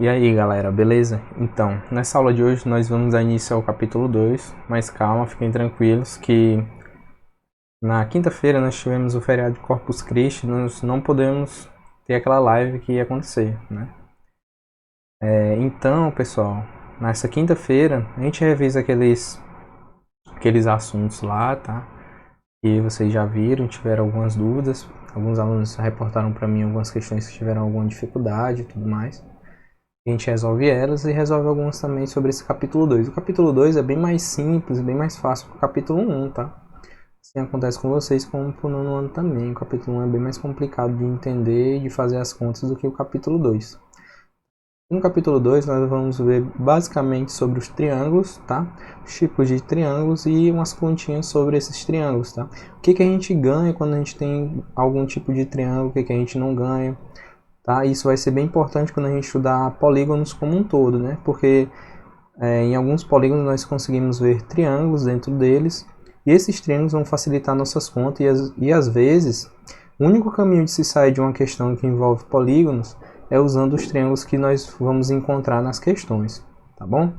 E aí galera, beleza? Então, nessa aula de hoje nós vamos dar início ao capítulo 2, mas calma, fiquem tranquilos que na quinta-feira nós tivemos o feriado de Corpus Christi, nós não podemos ter aquela live que ia acontecer, né? Então, pessoal, nessa quinta-feira a gente revisa aqueles assuntos lá, tá? E vocês já viram, tiveram algumas dúvidas, alguns alunos reportaram para mim algumas questões que tiveram alguma dificuldade e tudo mais. A gente resolve elas e resolve algumas também sobre esse capítulo 2. O capítulo 2 é bem mais simples, bem mais fácil que o capítulo 1, tá? Assim acontece com vocês como pro nono ano também. O capítulo 1 é bem mais complicado de entender e de fazer as contas do que o capítulo 2. No capítulo 2 nós vamos ver basicamente sobre os triângulos, tá? Os tipos de triângulos e umas continhas sobre esses triângulos, tá? O que a gente ganha quando a gente tem algum tipo de triângulo, o que a gente não ganha. Tá? Isso vai ser bem importante quando a gente estudar polígonos como um todo, né? Porque em alguns polígonos nós conseguimos ver triângulos dentro deles, e esses triângulos vão facilitar nossas contas, e às vezes o único caminho de se sair de uma questão que envolve polígonos é usando os triângulos que nós vamos encontrar nas questões, tá bom?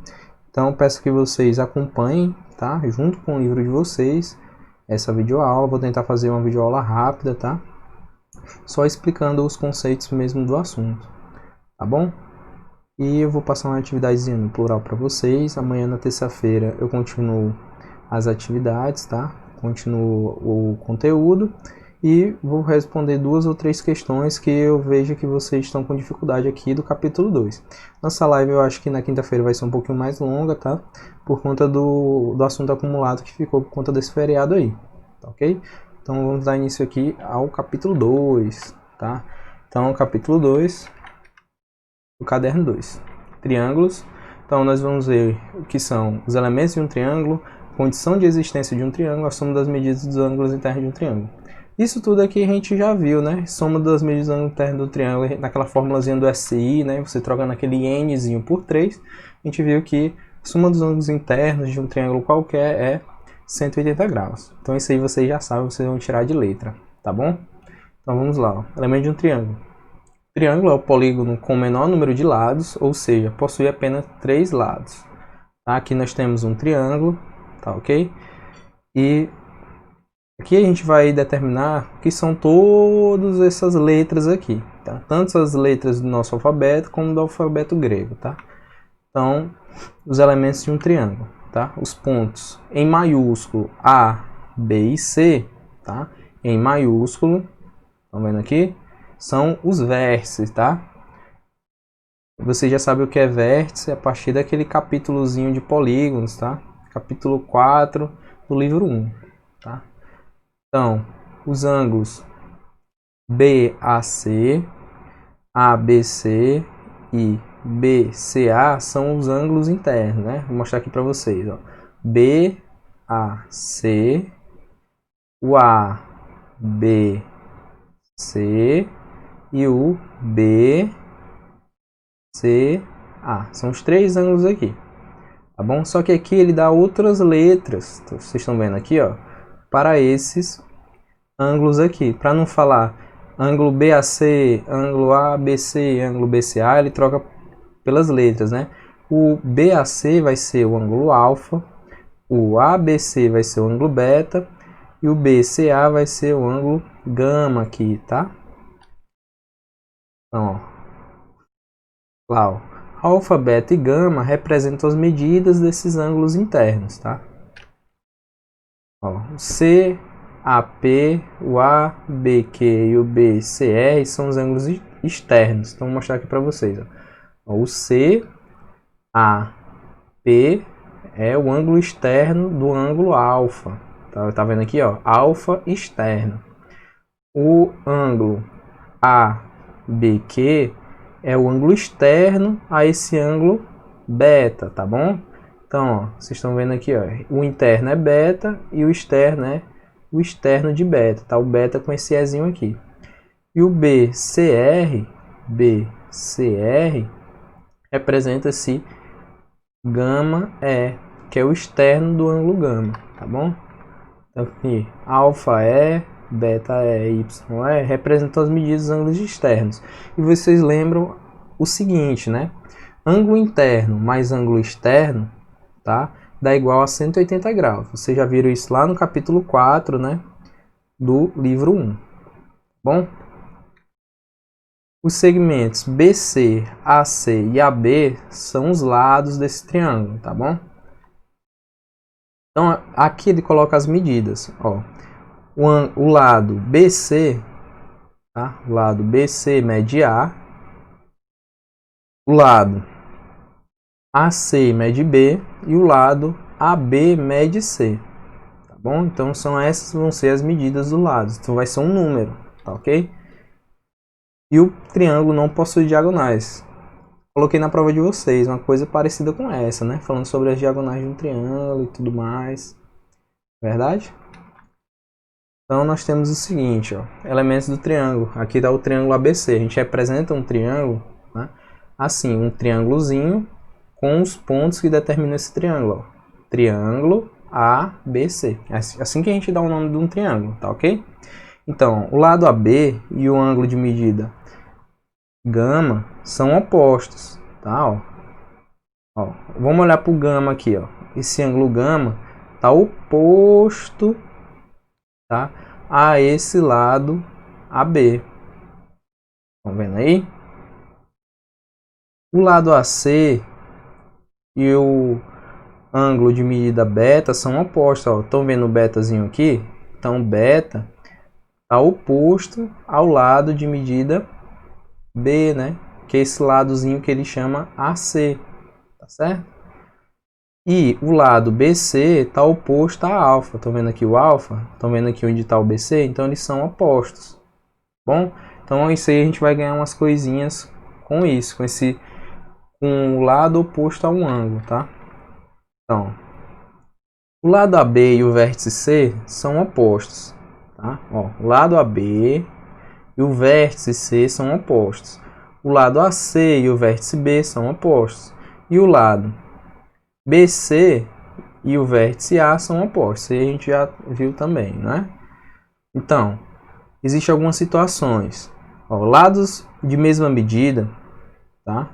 Então peço que vocês acompanhem, tá? Junto com o livro de vocês, essa videoaula. Vou tentar fazer uma videoaula rápida, tá? Só explicando os conceitos mesmo do assunto, tá bom? E eu vou passar uma atividadezinha no plural para vocês. Amanhã na terça-feira eu continuo as atividades, tá? Continuo o conteúdo e vou responder 2 ou 3 questões que eu vejo que vocês estão com dificuldade aqui do capítulo 2. Nossa live eu acho que na quinta-feira vai ser um pouquinho mais longa, tá? Por conta do assunto acumulado que ficou por conta desse feriado aí, tá ok? Então vamos dar início aqui ao capítulo 2, tá? Então, capítulo 2, o caderno 2, triângulos. Então nós vamos ver o que são os elementos de um triângulo, condição de existência de um triângulo, a soma das medidas dos ângulos internos de um triângulo. Isso tudo aqui a gente já viu, né? Soma das medidas dos ângulos internos do triângulo, naquela formulazinha do SI, né? Você trocando aquele Nzinho por 3, a gente viu que a soma dos ângulos internos de um triângulo qualquer é 180 graus. Então isso aí vocês já sabem, vocês vão tirar de letra, tá bom? Então vamos lá, ó. Elemento de um triângulo. O triângulo é o polígono com o menor número de lados, ou seja, possui apenas 3 lados. Tá? Aqui nós temos um triângulo, tá ok? E aqui a gente vai determinar o que são todas essas letras aqui, tá? Tanto as letras do nosso alfabeto como do alfabeto grego, tá? Então, os elementos de um triângulo. Tá? Os pontos em maiúsculo A, B e C, tá? Em maiúsculo, estão vendo aqui? São os vértices, tá? Você já sabe o que é vértice a partir daquele capítulozinho de polígonos, tá? Capítulo 4 do livro 1, tá? Então, os ângulos BAC, ABC e BCA são os ângulos internos, né? Vou mostrar aqui para vocês, ó. BAC, o ABC e o BCA. São os 3 ângulos aqui, tá bom? Só que aqui ele dá outras letras, vocês estão vendo aqui, ó, para esses ângulos aqui. Para não falar ângulo BAC, ângulo ABC, ângulo BCA, ele troca pelas letras, né? O BAC vai ser o ângulo alfa, o ABC vai ser o ângulo beta e o BCA vai ser o ângulo gama aqui, tá? Então, ó, lá, ó, alfa, beta e gama representam as medidas desses ângulos internos, tá? Ó, o CAP, o ABQ e o BCR são os ângulos externos. Então, vou mostrar aqui para vocês, ó. O CAP é o ângulo externo do ângulo alfa. Tá vendo aqui, ó? Alfa externo. O ângulo ABQ é o ângulo externo a esse ângulo beta, tá bom? Então, ó, vocês estão vendo aqui, ó, o interno é beta e o externo é o externo de beta, tá? O beta com esse Ezinho aqui. E o BCR representa-se gama E, que é o externo do ângulo gama, tá bom? Então aqui, alfa E, beta E, y E representam as medidas dos ângulos externos. E vocês lembram o seguinte, né? Ângulo interno mais ângulo externo, tá? Dá igual a 180 graus. Vocês já viram isso lá no capítulo 4, né? Do livro 1. Bom? Os segmentos BC, AC e AB são os lados desse triângulo, tá bom? Então, aqui ele coloca as medidas, ó. O lado BC, tá? O lado BC mede A. O lado AC mede B e o lado AB mede C, tá bom? Então essas vão ser as medidas do lado. Então vai ser um número, tá ok? E o triângulo não possui diagonais. Coloquei na prova de vocês uma coisa parecida com essa, né? Falando sobre as diagonais de um triângulo e tudo mais. Verdade? Então nós temos o seguinte, ó, elementos do triângulo. Aqui está o triângulo ABC. A gente representa um triângulo, né? Assim, um triângulozinho com os pontos que determinam esse triângulo. Ó. Triângulo ABC. É assim que a gente dá o nome de um triângulo, tá ok? Então, o lado AB e o ângulo de medida gama são opostos, tá? Ó, vamos olhar para o gama aqui, ó. Esse ângulo gama está oposto, tá, a esse lado AB. Estão vendo aí? O lado AC e o ângulo de medida beta são opostos. Estão vendo o betazinho aqui? Então, beta está oposto ao lado de medida B, né? Que é esse ladozinho que ele chama AC, tá certo? E o lado BC está oposto a alfa. Estão vendo aqui o alfa? Estão vendo aqui onde está o BC? Então eles são opostos. Bom, então isso aí a gente vai ganhar umas coisinhas com isso, com o lado oposto a um ângulo, tá? Então, o lado AB e o vértice C são opostos, tá? Ó, o lado AB e o vértice C são opostos. O lado AC e o vértice B são opostos. E o lado BC e o vértice A são opostos. Isso aí a gente já viu também, né? Então, existem algumas situações. Ó, lados de mesma medida, tá?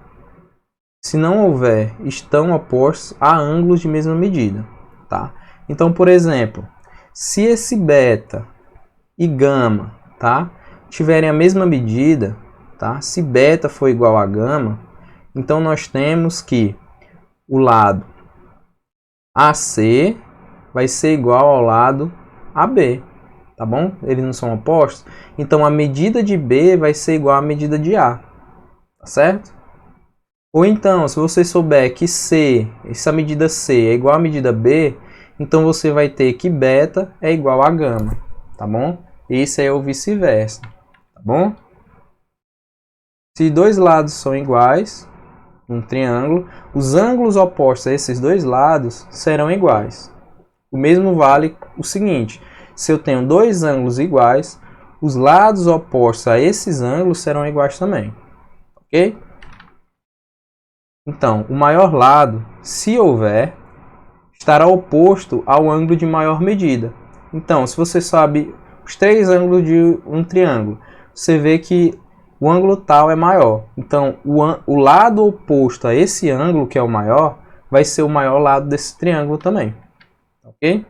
Se não houver, estão opostos a ângulos de mesma medida, tá? Então, por exemplo, se esse beta e gama, tá, tiverem a mesma medida, tá? Se beta for igual a gama, então nós temos que o lado AC vai ser igual ao lado AB, tá bom? Eles não são opostos, então a medida de B vai ser igual à medida de A, tá certo? Ou então, se você souber que essa medida C é igual à medida B, então você vai ter que beta é igual a gama, tá bom? Isso é o vice-versa, tá bom? Se dois lados são iguais, um triângulo, os ângulos opostos a esses dois lados serão iguais. O mesmo vale o seguinte, se eu tenho dois ângulos iguais, os lados opostos a esses ângulos serão iguais também, ok? Então, o maior lado, se houver, estará oposto ao ângulo de maior medida. Então, se você sabe os três ângulos de um triângulo, você vê que o ângulo tal é maior. Então, o lado oposto a esse ângulo, que é o maior, vai ser o maior lado desse triângulo também. Ok?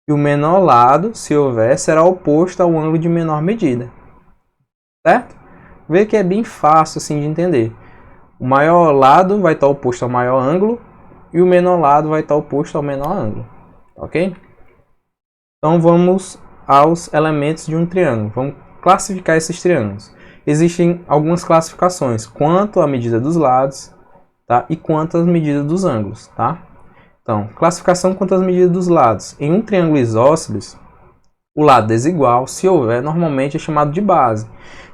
E o menor lado, se houver, será oposto ao ângulo de menor medida. Certo? Vê que é bem fácil assim de entender. O maior lado vai estar oposto ao maior ângulo e o menor lado vai estar oposto ao menor ângulo. Ok? Então vamos aos elementos de um triângulo. Vamos classificar esses triângulos. Existem algumas classificações quanto à medida dos lados, tá? E quanto às medidas dos ângulos, tá? Então, classificação quanto às medidas dos lados. Em um triângulo isósceles, o lado desigual, se houver, normalmente é chamado de base.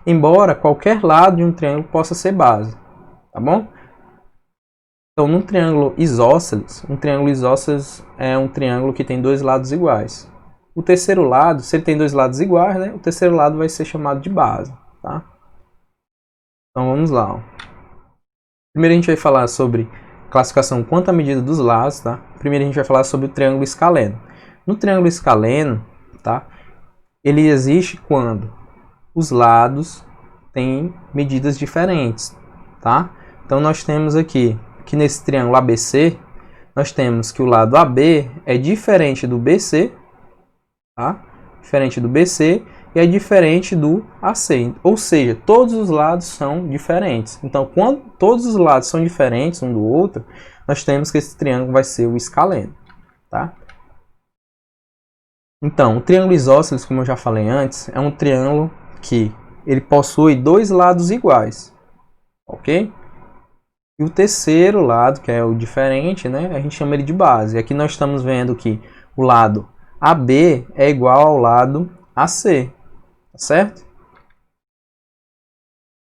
Embora qualquer lado de um triângulo possa ser base, tá bom? Então, num triângulo isósceles é um triângulo que tem dois lados iguais. O terceiro lado, se ele tem dois lados iguais, né? O terceiro lado vai ser chamado de base, tá? Então vamos lá. Ó. Primeiro a gente vai falar sobre classificação quanto à medida dos lados, tá? Primeiro a gente vai falar sobre o triângulo escaleno. No triângulo escaleno, tá? Ele existe quando os lados têm medidas diferentes, tá? Então nós temos aqui, que nesse triângulo ABC, nós temos que o lado AB é diferente do BC, tá? Diferente do BC e é diferente do AC. Ou seja, todos os lados são diferentes. Então, quando todos os lados são diferentes um do outro, nós temos que esse triângulo vai ser o escaleno, tá? Então, o triângulo isósceles, como eu já falei antes, é um triângulo que ele possui dois lados iguais, ok? E o terceiro lado, que é o diferente, né, a gente chama ele de base. Aqui nós estamos vendo que o lado AB é igual ao lado AC, tá certo?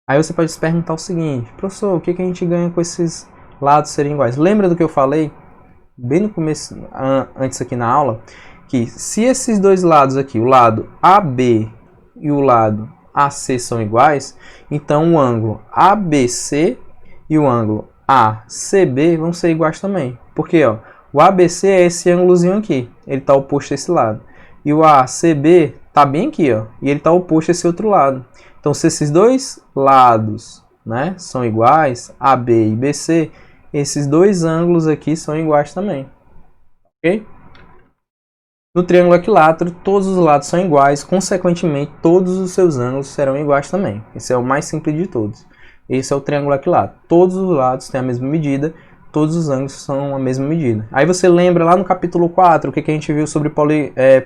Aí você pode se perguntar o seguinte: professor, o que a gente ganha com esses lados serem iguais? Lembra do que eu falei bem no começo, antes aqui na aula, que se esses dois lados aqui, o lado AB e o lado AC são iguais, então o ângulo ABC e o ângulo ACB vão ser iguais também. Porque ó, o ABC é esse ângulozinho aqui, ele está oposto a esse lado. E o ACB está bem aqui, ó, e ele está oposto a esse outro lado. Então, se esses dois lados, né, são iguais, AB e BC, esses dois ângulos aqui são iguais também. Ok? No triângulo equilátero, todos os lados são iguais, consequentemente, todos os seus ângulos serão iguais também. Esse é o mais simples de todos. Esse é o triângulo equilátero. Todos os lados têm a mesma medida, todos os ângulos são a mesma medida. Aí você lembra lá no capítulo 4, o que a gente viu sobre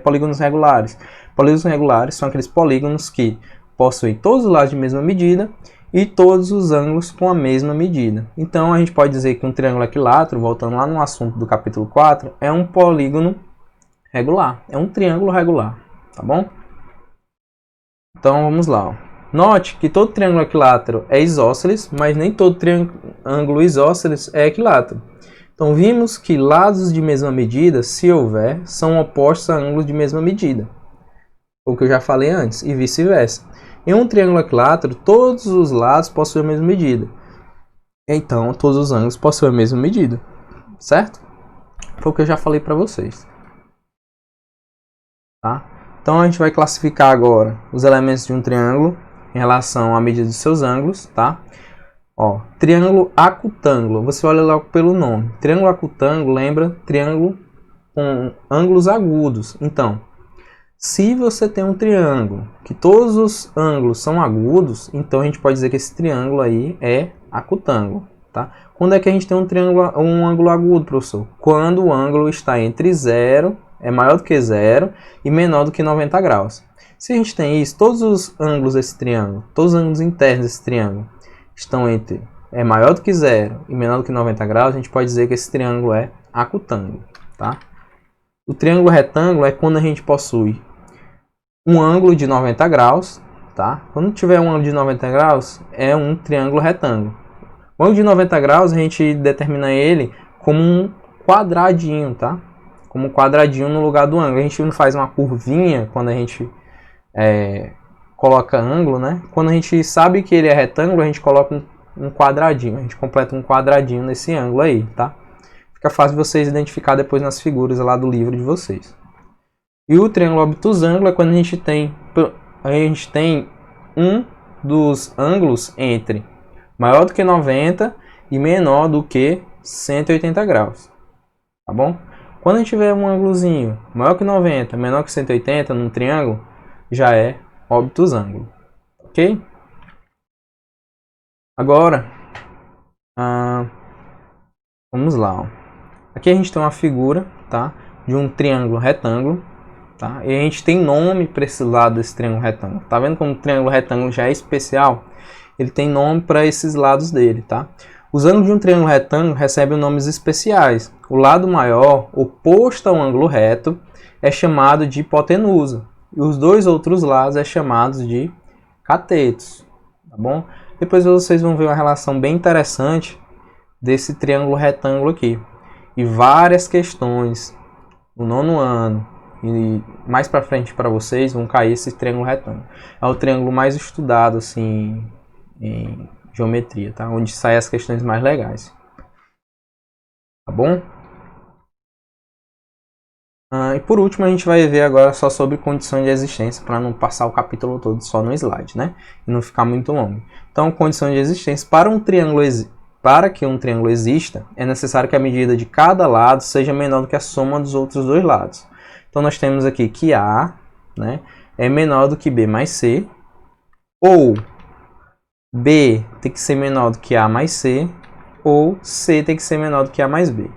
polígonos regulares. Polígonos regulares são aqueles polígonos que possuem todos os lados de mesma medida e todos os ângulos com a mesma medida. Então a gente pode dizer que um triângulo equilátero, voltando lá no assunto do capítulo 4, é um polígono regular, é um triângulo regular, tá bom? Então vamos lá. Note que todo triângulo equilátero é isósceles, mas nem todo triângulo isósceles é equilátero. Então vimos que lados de mesma medida, se houver, são opostos a ângulos de mesma medida, o que eu já falei antes, e vice-versa. Em um triângulo equilátero, todos os lados possuem a mesma medida. Então, todos os ângulos possuem a mesma medida. Certo? Foi o que eu já falei para vocês. Tá? Então, a gente vai classificar agora os elementos de um triângulo em relação à medida dos seus ângulos. Tá? Ó, triângulo acutângulo. Você olha logo pelo nome. Triângulo acutângulo lembra triângulo com ângulos agudos. Então, se você tem um triângulo que todos os ângulos são agudos, então a gente pode dizer que esse triângulo aí é acutângulo, tá? Quando é que a gente tem um ângulo agudo, professor? Quando o ângulo está entre 0, é maior do que 0 e menor do que 90 graus. Se a gente tem isso, todos os ângulos desse triângulo, todos os ângulos internos desse triângulo estão entre maior do que 0 e menor do que 90 graus, a gente pode dizer que esse triângulo é acutângulo, tá? O triângulo retângulo é quando a gente possui um ângulo de 90 graus, tá? Quando tiver um ângulo de 90 graus, é um triângulo retângulo. O ângulo de 90 graus, a gente determina ele como um quadradinho, tá? Como um quadradinho no lugar do ângulo. A gente não faz uma curvinha quando a gente coloca ângulo, né? Quando a gente sabe que ele é retângulo, a gente coloca um quadradinho. A gente completa um quadradinho nesse ângulo aí, tá? Fica fácil de vocês identificar depois nas figuras lá do livro de vocês. E o triângulo obtusângulo é quando a gente tem um dos ângulos entre maior do que 90 e menor do que 180 graus. Tá bom? Quando a gente tiver um ângulozinho maior que 90, menor que 180 num triângulo, já é obtusângulo. Ok? Agora, vamos lá. Ó. Aqui a gente tem uma figura, tá? De um triângulo retângulo. Tá? E a gente tem nome para esse lado desse triângulo retângulo. Tá vendo como o triângulo retângulo já é especial? Ele tem nome para esses lados dele, tá? Os ângulos de um triângulo retângulo recebem nomes especiais. O lado maior, oposto ao ângulo reto, é chamado de hipotenusa. E os dois outros lados é chamados de catetos, tá bom? Depois vocês vão ver uma relação bem interessante desse triângulo retângulo aqui. E várias questões no 9º ano e mais para frente para vocês vão cair esse triângulo retângulo. É o triângulo mais estudado assim em geometria, tá? Onde saem as questões mais legais. Tá bom? E por último a gente vai ver agora só sobre condição de existência, para não passar o capítulo todo só no slide, né? E não ficar muito longo. Então, condição de existência. Para que um triângulo exista, é necessário que a medida de cada lado seja menor do que a soma dos outros dois lados. Então nós temos aqui que A, né, é menor do que B mais C, ou B tem que ser menor do que A mais C, ou C tem que ser menor do que A mais B.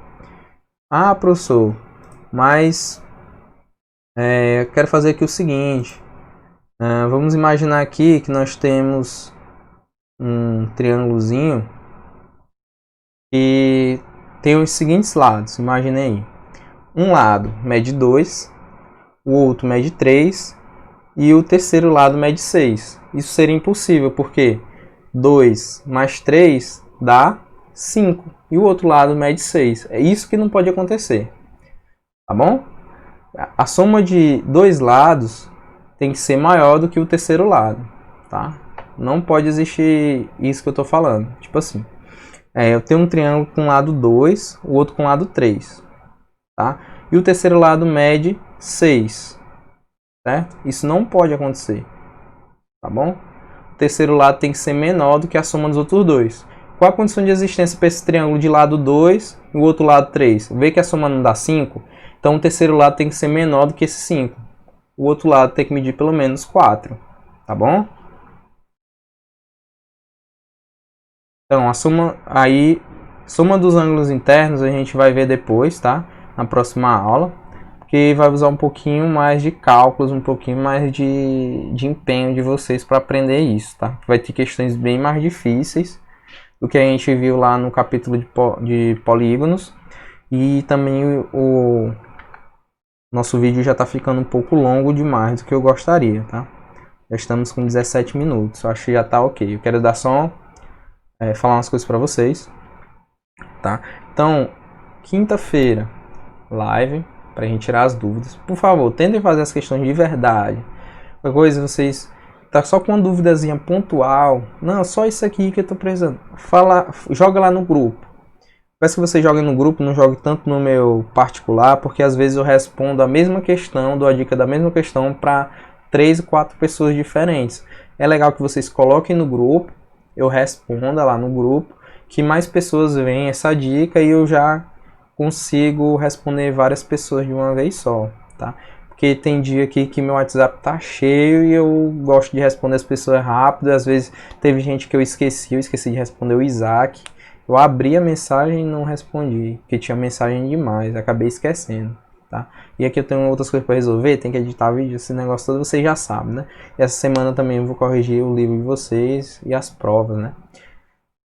Ah, professor, mas eu quero fazer aqui o seguinte. Vamos imaginar aqui que nós temos um triângulozinho e tem os seguintes lados. Imagine aí. Um lado mede 2, o outro mede 3 e o terceiro lado mede 6. Isso seria impossível, porque 2 mais 3 dá 5 e o outro lado mede 6. É isso que não pode acontecer. Tá bom? A soma de dois lados tem que ser maior do que o terceiro lado. Tá? Não pode existir isso que eu estou falando. Tipo assim, eu tenho um triângulo com lado 2, o outro com lado 3. Tá? E o terceiro lado mede 6. Certo? Isso não pode acontecer. Tá bom? O terceiro lado tem que ser menor do que a soma dos outros dois. Qual a condição de existência para esse triângulo de lado 2 e o outro lado 3? Vê que a soma não dá 5? Então o terceiro lado tem que ser menor do que esse 5. O outro lado tem que medir pelo menos 4. Tá bom? Então a soma dos ângulos internos a gente vai ver depois, tá? Na próxima aula. Que vai usar um pouquinho mais de cálculos, um pouquinho mais de empenho de vocês para aprender isso, tá? Vai ter questões bem mais difíceis do que a gente viu lá no capítulo de polígonos. E também o nosso vídeo já está ficando um pouco longo demais do que eu gostaria, tá? Já estamos com 17 minutos, eu acho que já está ok. Eu quero dar só falar umas coisas para vocês, tá? Então, quinta-feira, live para a gente tirar as dúvidas. Por favor, tentem fazer as questões de verdade. Qualquer coisa, vocês tá só com uma duvidazinha pontual. Não, só isso aqui que eu tô precisando. Joga lá no grupo. Peço que você jogue no grupo, não jogue tanto no meu particular, porque às vezes eu respondo a mesma questão, dou a dica da mesma questão para 3 e 4 pessoas diferentes. É legal que vocês coloquem no grupo, eu responda lá no grupo, que mais pessoas veem essa dica e eu já consigo responder várias pessoas de uma vez só, tá? Porque tem dia aqui que meu WhatsApp tá cheio e eu gosto de responder as pessoas rápido. Às vezes teve gente que eu esqueci de responder o Isaac. Eu abri a mensagem e não respondi, porque tinha mensagem demais, acabei esquecendo, tá? E aqui eu tenho outras coisas para resolver, tem que editar vídeo, esse negócio todo vocês já sabem, né? E essa semana também eu vou corrigir o livro de vocês e as provas, né?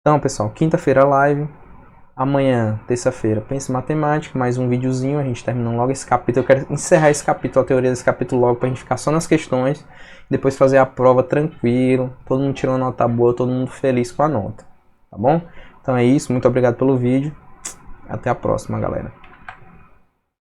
Então, pessoal, quinta-feira live. Amanhã, terça-feira, Pense Matemática, mais um videozinho, a gente terminando logo esse capítulo. Eu quero encerrar esse capítulo, a teoria desse capítulo logo, pra gente ficar só nas questões, depois fazer a prova tranquilo, todo mundo tirando nota boa, todo mundo feliz com a nota, tá bom? Então é isso, muito obrigado pelo vídeo, até a próxima, galera.